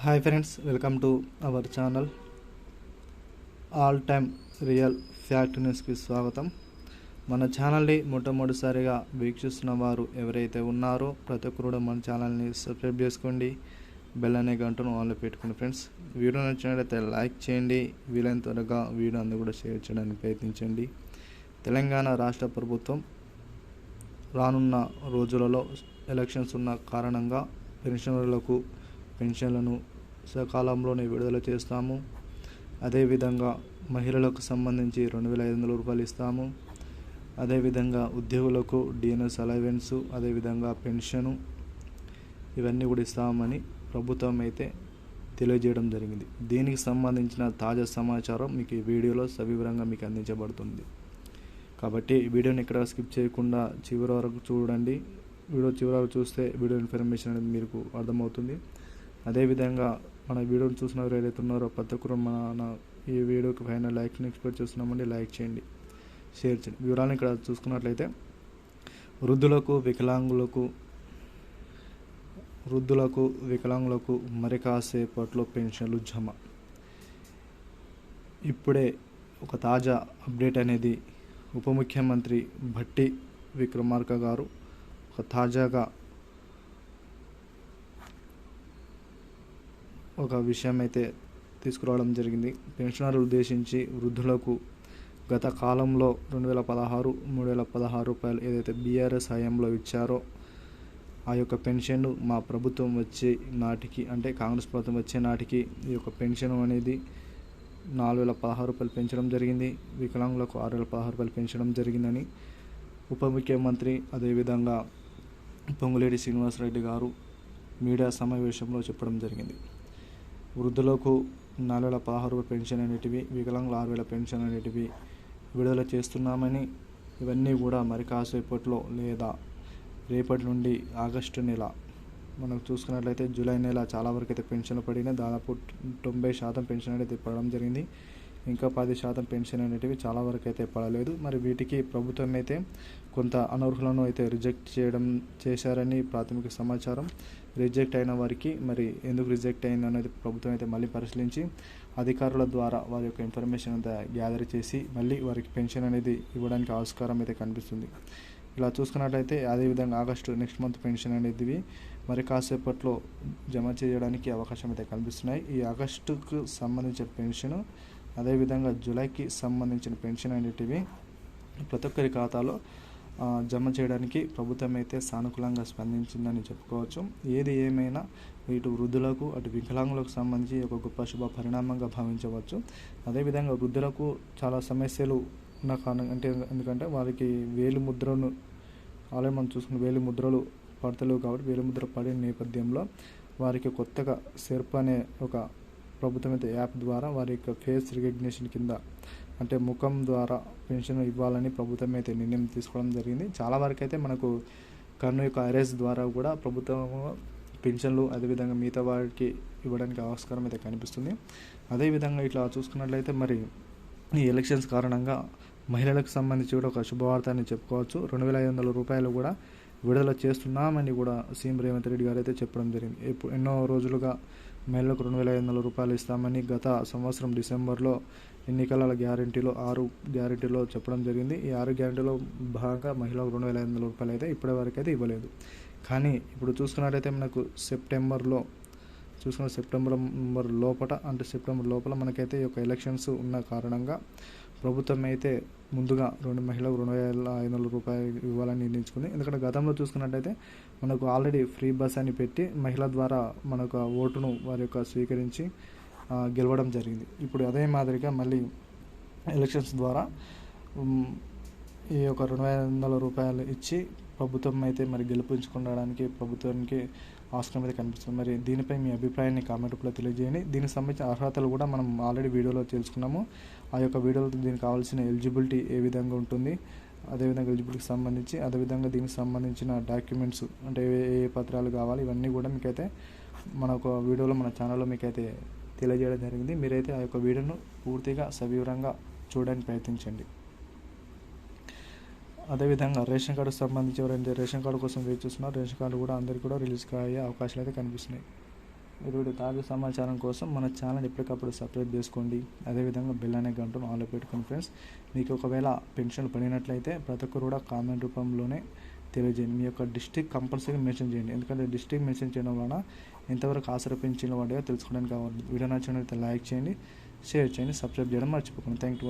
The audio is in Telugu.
Hi friends, welcome to our channel all time real fact న్యూస్కి స్వాగతం. మన ఛానల్ని మొట్టమొదటిసారిగా వీక్షిస్తున్న వారు ఎవరైతే ఉన్నారో ప్రతి ఒక్కరు మన ఛానల్ని సబ్స్క్రైబ్ చేసుకోండి, బెల్ అనే గంటను ఆన్లో పెట్టుకోండి. ఫ్రెండ్స్, వీడియో నచ్చినట్లయితే లైక్ చేయండి, వీలైన త్వరగా వీడియో అందరూ కూడా షేర్ చేయడానికి ప్రయత్నించండి. తెలంగాణ రాష్ట్ర ప్రభుత్వం రానున్న రోజులలో ఎలక్షన్స్ ఉన్న కారణంగా పెన్షనర్లకు పెన్షన్లను సకాలంలోనే విడుదల చేస్తాము. అదేవిధంగా మహిళలకు సంబంధించి 2,500 రూపాయలు ఇస్తాము. అదేవిధంగా ఉద్యోగులకు డిఎన్ఎస్ అలవెన్స్, అదేవిధంగా పెన్షను ఇవన్నీ కూడా ఇస్తామని ప్రభుత్వం అయితే తెలియజేయడం జరిగింది. దీనికి సంబంధించిన తాజా సమాచారం మీకు ఈ వీడియోలో సవివరంగా మీకు అందించబడుతుంది. కాబట్టి వీడియోని ఇక్కడ స్కిప్ చేయకుండా చివరి వరకు చూడండి. వీడియో చివరి వరకు చూస్తే వీడియో ఇన్ఫర్మేషన్ అనేది మీకు అర్థమవుతుంది. అదేవిధంగా మన వీడియోని చూసిన వారు ఏదైతే ఉన్నారో ప్రతి ఒక్కరు మన ఈ వీడియోకి పైన లైక్ని ఎక్స్పెక్ట్ చేస్తున్నామండి. లైక్ చేయండి, షేర్ చేయండి. వివరాలను ఇక్కడ చూసుకున్నట్లయితే వృద్ధులకు వికలాంగులకు మరి కాసేపట్లో పెన్షన్లు జమ. ఇప్పుడే ఒక తాజా అప్డేట్ అనేది ఉప ముఖ్యమంత్రి భట్టి విక్రమార్క గారు తాజాగా ఒక విషయం అయితే తీసుకురావడం జరిగింది. పెన్షనర్లు ఉద్దేశించి వృద్ధులకు గత కాలంలో 2016, 3,016 రూపాయలు ఏదైతే బీఆర్ఎస్ హయాంలో ఇచ్చారో ఆ యొక్క పెన్షన్ మా ప్రభుత్వం వచ్చే నాటికి, అంటే కాంగ్రెస్ ప్రభుత్వం వచ్చే నాటికి ఈ యొక్క పెన్షన్ అనేది 4,016 రూపాయలు పెంచడం జరిగింది. వికలాంగులకు 6,016 రూపాయలు పెంచడం జరిగిందని ఉప ముఖ్యమంత్రి అదేవిధంగా పొంగులేటి శ్రీనివాసరెడ్డి గారు మీడియా సమావేశంలో చెప్పడం జరిగింది. వృద్ధులకు 4,016 రూపాయల పెన్షన్ అనేటివి, వికలాంగుల 6,000 పెన్షన్ అనేటివి విడుదల చేస్తున్నామని, ఇవన్నీ కూడా మరి కాసేపట్లో లేదా రేపటి నుండి ఆగస్టు నెల మనకు చూసుకున్నట్లయితే జూలై నెల చాలా వరకు అయితే పెన్షన్లు పడినాయి. దాదాపు 90% పెన్షన్ అనేది పడడం జరిగింది. ఇంకా 10% పెన్షన్ అనేటివి చాలా వరకు అయితే పడలేదు. మరి వీటికి ప్రభుత్వం అయితే కొంత అనర్హులను అయితే రిజెక్ట్ చేశారని ప్రాథమిక సమాచారం. రిజెక్ట్ అయిన వారికి మరి ఎందుకు రిజెక్ట్ అయింది అనేది ప్రభుత్వం అయితే మళ్ళీ పరిశీలించి అధికారుల ద్వారా వారి యొక్క ఇన్ఫర్మేషన్ అంతా గ్యాదర్ చేసి మళ్ళీ వారికి పెన్షన్ అనేది ఇవ్వడానికి ఆస్కారం అయితే కనిపిస్తుంది. ఇలా చూసుకున్నట్లయితే అదేవిధంగా ఆగస్టు నెక్స్ట్ మంత్ పెన్షన్ అనేది మరి కాసేపట్లో జమ చేయడానికి అవకాశం అయితే కనిపిస్తున్నాయి. ఈ ఆగస్టుకు సంబంధించిన పెన్షన్ అదేవిధంగా జూలైకి సంబంధించిన పెన్షన్ అనేటివి ప్రతి ఒక్కరి ఖాతాలో జమ చేయడానికి ప్రభుత్వం అయితే సానుకూలంగా స్పందించిందని చెప్పుకోవచ్చు. ఏది ఏమైనా ఇటు వృద్ధులకు అటు వికలాంగులకు సంబంధించి ఒక గొప్ప శుభ పరిణామంగా భావించవచ్చు. అదేవిధంగా వృద్ధులకు చాలా సమస్యలు ఉన్న కారణం ఎందుకంటే వారికి వేలి ముద్రను ఆల్రెడీ మనం చూసుకున్న వేలి ముద్రలు పడతలేవు. కాబట్టి వేలి ముద్ర పడిన నేపథ్యంలో వారికి కొత్తగా సెర్ప్ అనే ఒక ప్రభుత్వం అయితే యాప్ ద్వారా వారి యొక్క ఫేస్ రికగ్నిషన్ కింద, అంటే ముఖం ద్వారా పెన్షన్ ఇవ్వాలని ప్రభుత్వం అయితే నిర్ణయం తీసుకోవడం జరిగింది. చాలా వరకు అయితే మనకు కన్ను యొక్క ఐరిస్ ద్వారా కూడా ప్రభుత్వం పెన్షన్లు అదేవిధంగా మిగతా వారికి ఇవ్వడానికి ఆస్కారం అయితే కనిపిస్తుంది. అదేవిధంగా ఇట్లా చూసుకున్నట్లయితే మరి ఈ ఎలక్షన్స్ కారణంగా మహిళలకు సంబంధించి కూడా ఒక శుభవార్త అని చెప్పుకోవచ్చు. 2,500 రూపాయలు కూడా విడుదల చేస్తున్నామని కూడా సీఎం రేవంత్ రెడ్డి గారు అయితే చెప్పడం జరిగింది. ఎన్నో రోజులుగా మహిళలకు 2,500 రూపాయలు ఇస్తామని గత సంవత్సరం డిసెంబర్లో ఎన్నికల గ్యారంటీలో 6 గ్యారంటీలో చెప్పడం జరిగింది. ఈ 6 గ్యారంటీలో భాగంగా మహిళలకు 2,500 రూపాయలు అయితే ఇప్పటి వరకు అయితే ఇవ్వలేదు. కానీ ఇప్పుడు చూసుకున్నట్టయితే మనకు సెప్టెంబర్ లోపల మనకైతే ఈ యొక్క ఎలక్షన్స్ ఉన్న కారణంగా ప్రభుత్వం అయితే ముందుగా మహిళలకు 2,500 రూపాయలు ఇవ్వాలని నిర్ణయించుకుంది. ఎందుకంటే గతంలో చూసుకున్నట్టయితే మనకు ఆల్రెడీ ఫ్రీ బస్ అని పెట్టి మహిళ ద్వారా మనకు ఓటును వారి యొక్క స్వీకరించి గెలవడం జరిగింది. ఇప్పుడు అదే మాదిరిగా మళ్ళీ ఎలక్షన్స్ ద్వారా ఈ యొక్క 2,500 రూపాయలు ఇచ్చి ప్రభుత్వం అయితే మరి గెలిపించుకోవడానికి ప్రభుత్వానికి ఆస్కారం అయితే కనిపిస్తుంది. మరి దీనిపై మీ అభిప్రాయాన్ని కామెంట్ రూపంలో తెలియజేయండి. దీనికి సంబంధించిన అర్హతలు కూడా మనం ఆల్రెడీ వీడియోలో తెలుసుకున్నాము. ఆ యొక్క వీడియోలో దీనికి కావాల్సిన ఎలిజిబిలిటీ ఏ విధంగా ఉంటుంది, అదేవిధంగా ఎలిజిబిలిటీకి సంబంధించి అదేవిధంగా దీనికి సంబంధించిన డాక్యుమెంట్స్ అంటే ఏ పత్రాలు కావాలి ఇవన్నీ కూడా మీకైతే మన ఒక వీడియోలో మన ఛానల్లో మీకైతే తెలియజేయడం జరిగింది. మీరైతే ఆ యొక్క వీడియోను పూర్తిగా సవివరంగా చూడడానికి ప్రయత్నించండి. అదేవిధంగా రేషన్ కార్డుకు సంబంధించి ఎవరైతే రేషన్ కార్డు కోసం వెయిట్ చేస్తున్నారో రేషన్ కార్డు కూడా అందరికీ కూడా రిలీజ్ అయ్యే అవకాశాలు అయితే కనిపిస్తున్నాయి. ఇటువంటి తాజా సమాచారం కోసం మన ఛానల్ ఎప్పటికప్పుడు సబ్స్క్రైబ్ చేసుకోండి. అదేవిధంగా బెల్ అనే గంటను ఆన్లో పెట్టుకోండి ఫ్రెండ్స్. మీకు ఒకవేళ పెన్షన్లు పడినట్లయితే ప్రతి ఒక్కరు కూడా కామెంట్ రూపంలోనే తెలియజేయండి. మీ యొక్క డిస్ట్రిక్ట్ కంపల్సరీ మెన్షన్ చేయండి. ఎందుకంటే డిస్ట్రిక్ట్ మెన్షన్ చేయడం వలన ఎంతవరకు ఆసరా పెన్షన్లు పడ్డాయో తెలుసుకోవడానికి కావాలి. వీడియో నచ్చినట్లయితే లైక్ చేయండి, షేర్ చేయండి, సబ్స్క్రైబ్ చేయడం మర్చిపోకండి. Thank you.